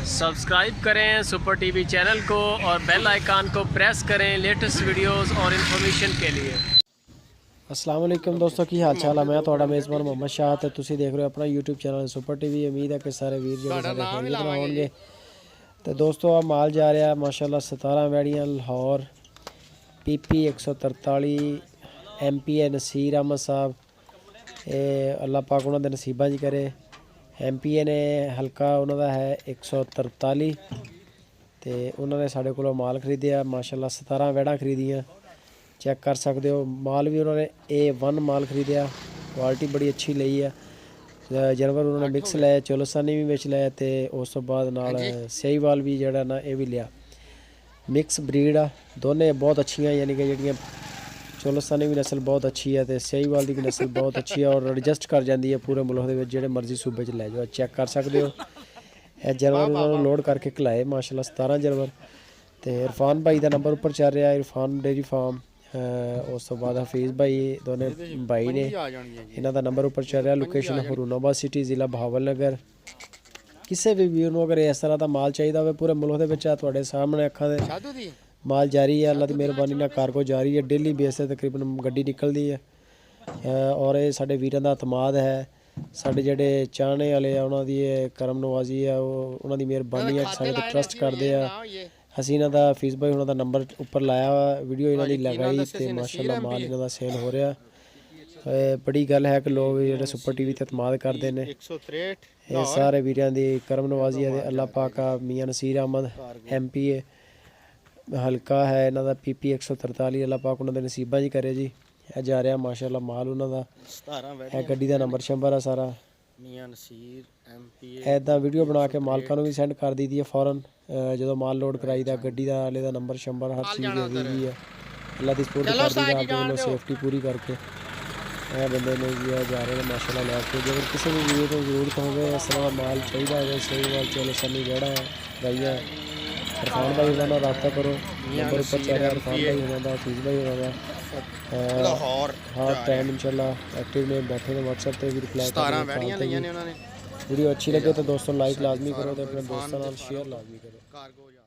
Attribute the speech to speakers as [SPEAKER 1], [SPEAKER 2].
[SPEAKER 1] Subscribe करें super TV channel को और बेल आइकान को प्रेस करें लेटेस्ट वीडियोस और इन्फॉर्मेशन के लिए।
[SPEAKER 2] अस्सलाम वालेकुम दोस्तों, की हाल चाल है। मैं ਤੁਹਾਡਾ ਮੇਜ਼ਬਾਨ ਮੁਹੰਮਦ ਸ਼ਾਹ ਤੇ ਤੁਸੀਂ ਦੇਖ ਰਹੇ ਹੋ ਆਪਣਾ YouTube ਚੈਨਲ ਸੁਪਰ ਟੀਵੀ। ਉਮੀਦ ਹੈ ਕਿ ਸਾਰੇ ਵੀਰ ਜਿਹੜੇ ਸਾਡੇ ਖੈਰੀਅਤ ਨਾਲ ਹੋਣਗੇ। ਤੇ ਦੋਸਤੋ ਆ ਮਾਲ ਜਾ ਰਿਹਾ ਮਾਸ਼ਾਅੱਲਾ 17 ਵੈੜੀਆਂ ਲਾਹੌਰ PP 143 MPA ਨਸੀਰ ਅਹਿਮਦ ਸਾਹਿਬ। ਇਹ ਅੱਲਾਹ ਪਾਕ ਉਹਨਾਂ ਦੇ ਨਸੀਬਾਂ 'ਚ ਕਰੇ। MPA ਨੇ ਹਲਕਾ ਉਹਨਾਂ ਦਾ ਹੈ 143 ਤੇ ਉਹਨਾਂ ਨੇ ਸਾਡੇ ਕੋਲੋਂ ਮਾਲ ਖਰੀਦਿਆ ਮਾਸ਼ਾਅੱਲਾ 17 ਵੈੜਾਂ ਖਰੀਦੀਆਂ। चेक कर सकते हो माल भी उन्होंने A1 माल खरीदया, क्वालिटी बड़ी अच्छी लई है। जानवर उन्होंने मिक्स लाया, चोलसानी भी बेच लाया तो उस तो बाद नाल सहीवाल भी जड़ा ना ये भी लिया। मिक्स ब्रीड आ दोनों बहुत अच्छी, यानी कि जड़ियाँ चोलसानी भी नस्ल बहुत अच्छी है तो सहीवाल की भी नस्ल बहुत अच्छी है और एडजस्ट कर जाती है पूरे मुल्क के जो मर्जी सूबे च लै जाओ। चेक कर सकते हो यह जानवर उन्होंने लोड करके खिलाए माशाअल्लाह 17 जानवर। तो इरफान भाई का नंबर उपर चल रहा है, इरफान डेयरी फार्म। उस तो बाद हफीज़ भाई दोनों भाई ने इन्हों का नंबर उपर चल रहा। लोकेशन हरूनाबाद सिटी ज़िला बहावल नगर। किसी भी वीर को अगर इस तरह का माल चाहिए हो पूरे मुल्क के सामने अखा दे माल जारी है। अल्लाह की मेहरबानी नाल कार्गो जारी है, डेली बेस से तकरीबन गड्डी निकलती है और ये साडे वीरां दा अतमाद है। साडे जेडे चाहने वाले उन्हों की करम नवाजी है, उन्हों की मेहरबानी है, साडे ते ट्रस्ट करते हैं। ਅਸੀਂ ਇਹਨਾਂ ਦਾ ਹਫੀਜ਼ ਭਾਈ ਉਹਨਾਂ ਦਾ ਨੰਬਰ ਉੱਪਰ ਲਾਇਆ ਵਾ, ਵੀਡੀਓ ਇਹਨਾਂ ਦੀ ਲਗਾਈ ਤੇ ਮਾਸ਼ਾਅੱਲਾ ਮਾਲ ਇਹਨਾਂ ਦਾ ਸੇਲ ਹੋ ਰਿਹਾ। ਬੜੀ ਗੱਲ ਹੈ ਕਿ ਲੋਕ ਜਿਹੜੇ ਸੁਪਰ ਟੀਵੀ ਤੇ ਇਤਮਾਦ ਕਰਦੇ ਨੇ। ਇਹ ਸਾਰੇ ਵੀਰਾਂ ਦੀ ਕਰਮ ਨਵਾਜ਼ੀ ਹੈ। ਅੱਲਾਹ ਪਾਕ ਮੀਆਂ ਨਸੀਰ ਅਹਿਮਦ MPA ਹਲਕਾ ਹੈ ਇਹਨਾਂ ਦਾ PP 143। ਅੱਲਾਹ ਪਾਕ ਉਹਨਾਂ ਦੇ ਨਸੀਬਾਂ 'ਚ ਕਰੇ ਜੀ। ਇਹ ਜਾ ਰਿਹਾ ਮਾਸ਼ਾਅੱਲਾ ਮਾਲ ਉਹਨਾਂ ਦਾ। ਇਹ ਗੱਡੀ ਦਾ ਨੰਬਰ ਸ਼ੰਬਰ ਆ ਸਾਰਾ ਮੀਆਂ ਨਸੀਰ MPA। ਇੱਦਾਂ ਵੀਡੀਓ ਬਣਾ ਕੇ ਮਾਲਕਾਂ ਨੂੰ ਵੀ ਸੈਂਡ ਕਰ ਦਈਦੀ ਹੈ ਫੌਰਨ जो माल लोड कराई दा। गड्डी का आले का नंबर शंबर हर चीज़ भी है। अल्लाह की सपोर्ट कर दी आपको सेफ्टी पूरी करके बंदे ने जी जा रहे हैं माशाल्लाह लैके। जो किसी भी वीडियो को जरूरत हो इस तरह माल चाहिए हो सही माल चलो सनी जड़ा है गाइया इरफान भाई उन्होंने रब्ता करो। नंबर उपर चल रहा इरफान भाई उन्होंने हफीज़ भाई उन्होंने हर टाइम इंशाल्लाह एक्टिव ने बैठे ने व्हाट्सएप पर भी रिप्लाई। वीडियो अच्छी लगे तो दोस्तों लाइक लाजमी करो तो अपने दोस्तों शेयर लाजमी करो।